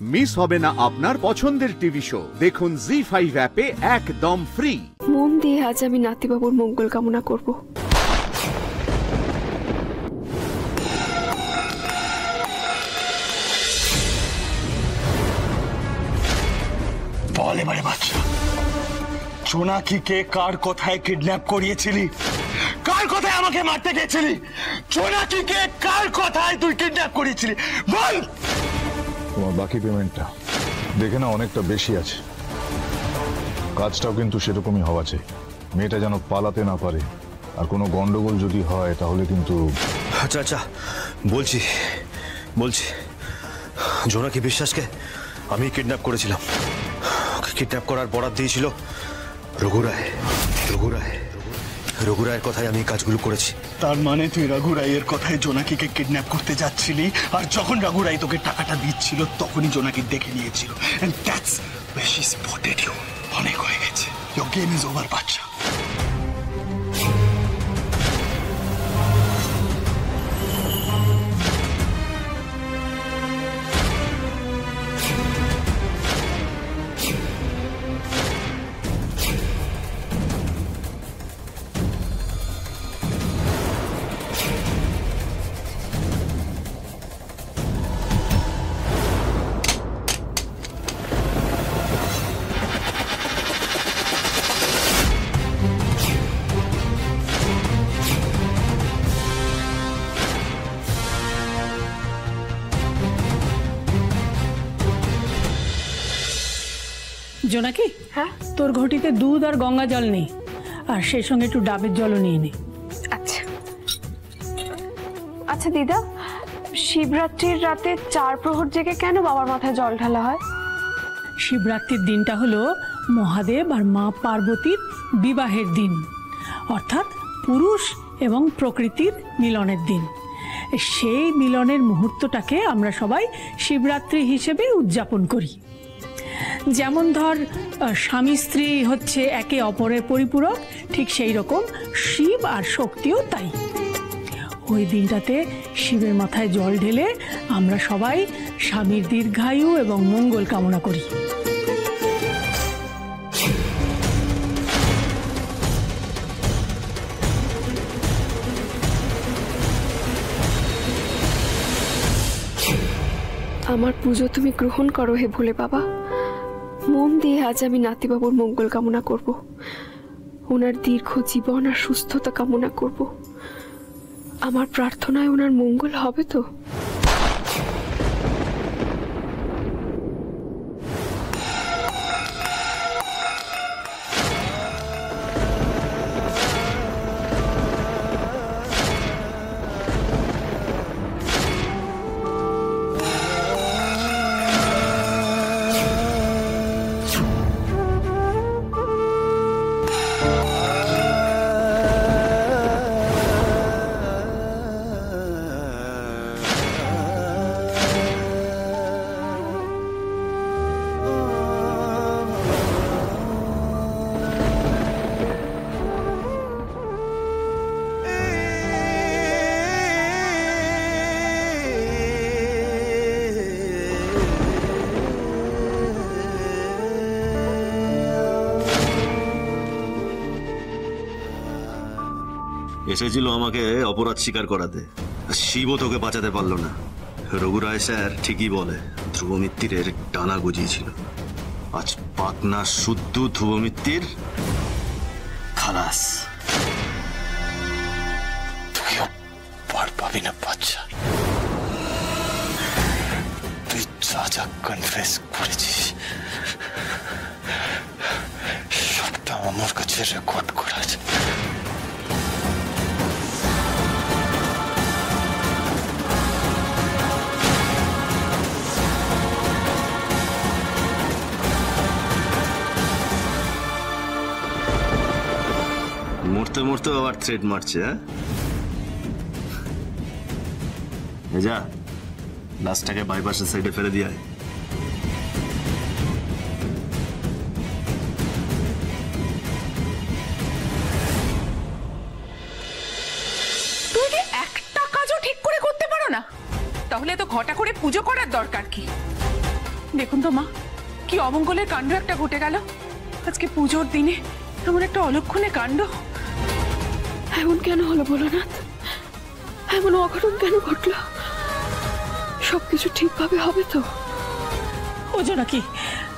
Miss হবে না আপনার পছন্দের টিভি শো। দেখুন জি5 অ্যাপে একদম ফ্রি। মন দিয়ে আজ আমি নাতিবাবুর মঙ্গল কামনা করব। বল এবারে বাচ্চা, জোনাকিকে কার কথায় কিডন্যাপ করিয়েছিলি? কার কথায় আমাকে মারতে গেছিলি? জোনাকিকে কার কথায় তুই কিডন্যাপ করিয়েছিলি বল। তোমার বাকি পেমেন্টটা দেখে না অনেকটা বেশি আছে, কাজটাও কিন্তু সেরকমই হওয়া চাই। মেয়েটা যেন পালাতে না পারে, আর কোনো গন্ডগোল যদি হয় তাহলে কিন্তু। আচ্ছা আচ্ছা বলছি বলছি জোনাকি বিশ্বাসকে আমি কিডন্যাপ করেছিলাম। কিডন্যাপ করার বরাত দিয়েছিল রঘুরায়। রঘুরায়ের কথায় আমি কাজগুলো করেছি। তার মানে তুই রঘুরাইয়ের কথায় জোনাকিকে কিডন্যাপ করতে যাচ্ছিলি, আর যখন রঘুরাই তোকে টাকাটা দিচ্ছিল তখনই জোনাকি দেখে নিয়েছিল। And that's where she spotted you. অনেক হয়ে গেছে, your game is over বাচ্চা। জোনাকি, হ্যাঁ তোর ঘটিতে দুধ আর গঙ্গা জল নেই, আর সেই সঙ্গে একটু ডাবের জলও নিয়ে নে। আচ্ছা আচ্ছা দিদা, শিবরাত্রির রাতে 4 প্রহর জেগে কেন বাবার মাথায় জল ঢালা হয়? শিবরাত্রির দিনটা হলো মহাদেব আর মা পার্বতীর বিবাহের দিন, অর্থাৎ পুরুষ এবং প্রকৃতির মিলনের দিন। সেই মিলনের মুহূর্তটাকে আমরা সবাই শিবরাত্রি হিসেবে উদযাপন করি। যেমন ধর স্বামী স্ত্রী হচ্ছে একে অপরের পরিপূরক, ঠিক সেই রকম শিব আর শক্তিও তাই। ওই দিনটাতে শিবের মাথায় জল ঢেলে আমরা সবাই স্বামীর দীর্ঘায়ু এবং মঙ্গল কামনা করি। আমার পুজো তুমি গ্রহণ করো হে ভোলে বাবা। মন দিয়ে আজ আমি নাতিবাবুর মঙ্গল কামনা করব, ওনার দীর্ঘ জীবন আর সুস্থতা কামনা করব। আমার প্রার্থনায় ওনার মঙ্গল হবে তো? এসেছিল আমাকে অপরাধ স্বীকার করাতে, শিবও তোকে বাঁচাতে পারলো না। রঘুরায় স্যার ঠিকই বলে, ধ্রুব মিত্তিরের টানা গজিয়েছিল। আজ পাকনা শুদ্ধ ধ্রুব মিত্তির খালাস। তুই পার পাবি না বাচ্চা। তুই যা যা কনফেস করেছিস সবটা আমার কাছে রেকর্ড করা আছে। মরতে মরতে আবার থ্রেড মারছে। যা লাশটাকে বাইপাসের সাইডে ফেলে দিয়ে আয়। তুই কি একটা কাজও ঠিক করে করতে পারো না? তাহলে তো ঘটা করে পুজো করার দরকার কি? দেখুন তো মা, কি অমঙ্গলের কাণ্ড একটা ঘটে গেল আজকে পুজোর দিনে। এমন একটা অলক্ষণে কাণ্ড। এমন কেন হলো বলো না? এমন অঘটন কেন ঘটলো? সবকিছু ঠিকভাবে হবে তো? ও জোনাকি,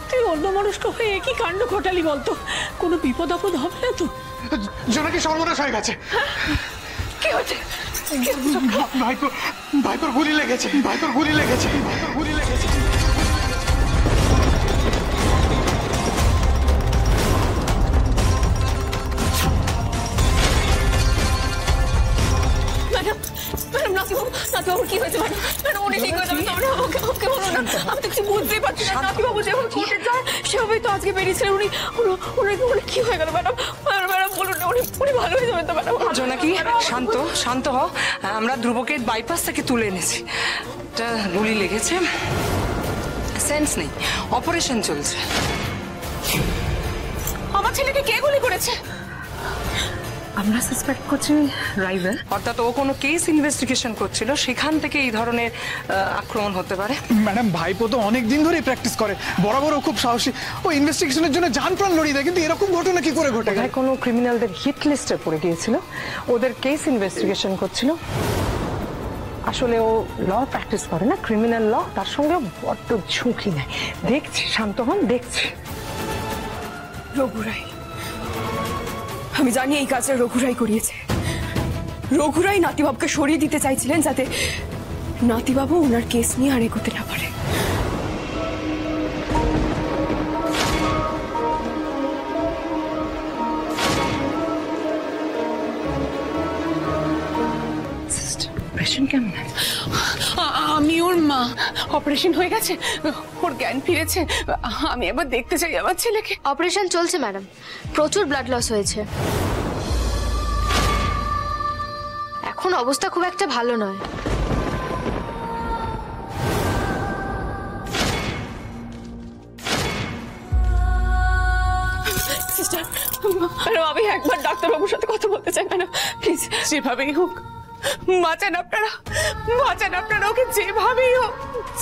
তুই অন্য মানুষক হয়ে একই কাণ্ড ঘটালি বলতো? কোনো বিপদ আপদ হবে না তো? জোনাকি সর্বনাশ হয়ে গেছে। কি হচ্ছে? ভাইপোর গুলি লেগেছে, ভাইপোর গুলি লেগেছে, ভাইপোর গুলি লেগেছে। ম্যাডাম, ম্যাডাম, নাতিবাবুর কি হয়েছে ম্যাডাম? ম্যাডাম, উনি ঠিক হয়ে যাবেন তো? ওকে বলুন না, আমি তো কিছু বুঝতেই পারছি না। নাতিবাবু যেভাবে কোর্টে যায় সেভাবেই তো আজকে বেরিয়েছিলেন উনি। উনি কি হয়ে গেল ম্যাডাম? ম্যাডাম বলুন না, উনি ভালো হয়ে যাবেন তো ম্যাডাম? জোনাকি, শান্ত হও। আমরা ধ্রুবকে বাইপাস থেকে তুলে এনেছি। একটা গুলি লেগেছে, সেন্স নেই, অপারেশন চলছে। আমার ছেলেকে কে গুলি করেছে? আমরা সাসপেক্ট করছি রাইভেল, অর্থাৎ ও কোনো কেস ইনভেস্টিগেশন করছিল, সেখান থেকে এই ধরনের আক্রমণ হতে পারে। ম্যাডাম, ভাইপো তো অনেক দিন ধরে প্র্যাকটিস করে, বরাবর ও খুব সাহসী। ও ইনভেস্টিগেশনের জন্য জান প্রাণ লড়িয়ে দেয়, কিন্তু এরকম ঘটনা কি করে ঘটে গেল? কোনো ক্রিমিনালদের হিট লিস্টে পড়ে গিয়েছিল, ওদের কেস ইনভেস্টিগেশন করছিল। আসলে ও ল প্র্যাকটিস করে না, ক্রিমিনাল ল, তার সঙ্গে বড্ড ঝুঁকি নেয়। দেখছি, শান্ত হন, দেখছি। রঘুরাই, আমি জানি এই কাজটা রঘুরাই করিয়েছে। রঘুরাই নাতিবাবুকে সরিয়ে দিতে চাইছিলেন যাতে নাতিবাবু ওনার কেস নিয়ে আর এগোতে না পারে। পেশেন্ট কেমন আছে? আমি ওর মা। অপারেশন হয়ে গেছে, ওর জ্ঞান ফিরেছে। আমি এবার দেখতে চাই আমার ছেলেকে। অপারেশন চলছে ম্যাডাম, প্রচুর ব্লাড লস হয়েছে। এখন অবস্থা খুব একটা ভালো নয়। সিস্টার, ম্যাডাম, আমি একবার ডাক্তারবাবুর সাথে কথা বলতে চাই ম্যাডাম, প্লিজ। যেভাবেই হোক বাঁচান আপনারা, বাঁচান আপনারা ওকে, যেভাবেই হোক,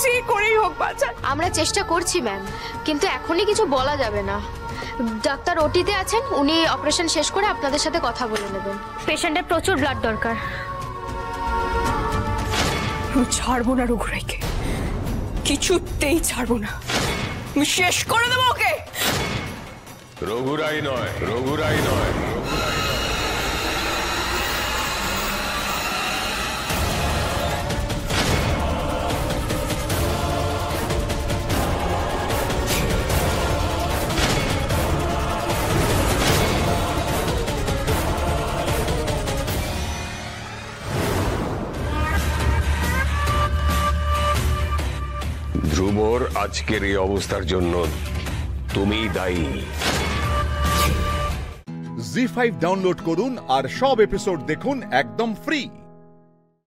যে করেই হোক বাঁচান। আমরা চেষ্টা করছি ম্যাম, কিন্তু এখনই কিছু বলা যাবে না। ডাক্তার ওটিতে আছেন, উনি অপারেশন শেষ করে আপনাদের সাথে কথা বলে নেবেন। পেশেন্টের প্রচুর ব্লাড দরকার। আমি ছাড়বো না রঘুরাইকে, কিছুতেই ছাড়বো না। আমি শেষ করে দেবো ওকে। রঘুরাই নয়, রঘুরাই নয়। ধ্রুবর আজকের এই অবস্থার জন্য তুমি দায়ী। জি5 ডাউনলোড করুন আর সব এপিসোড দেখুন একদম ফ্রি।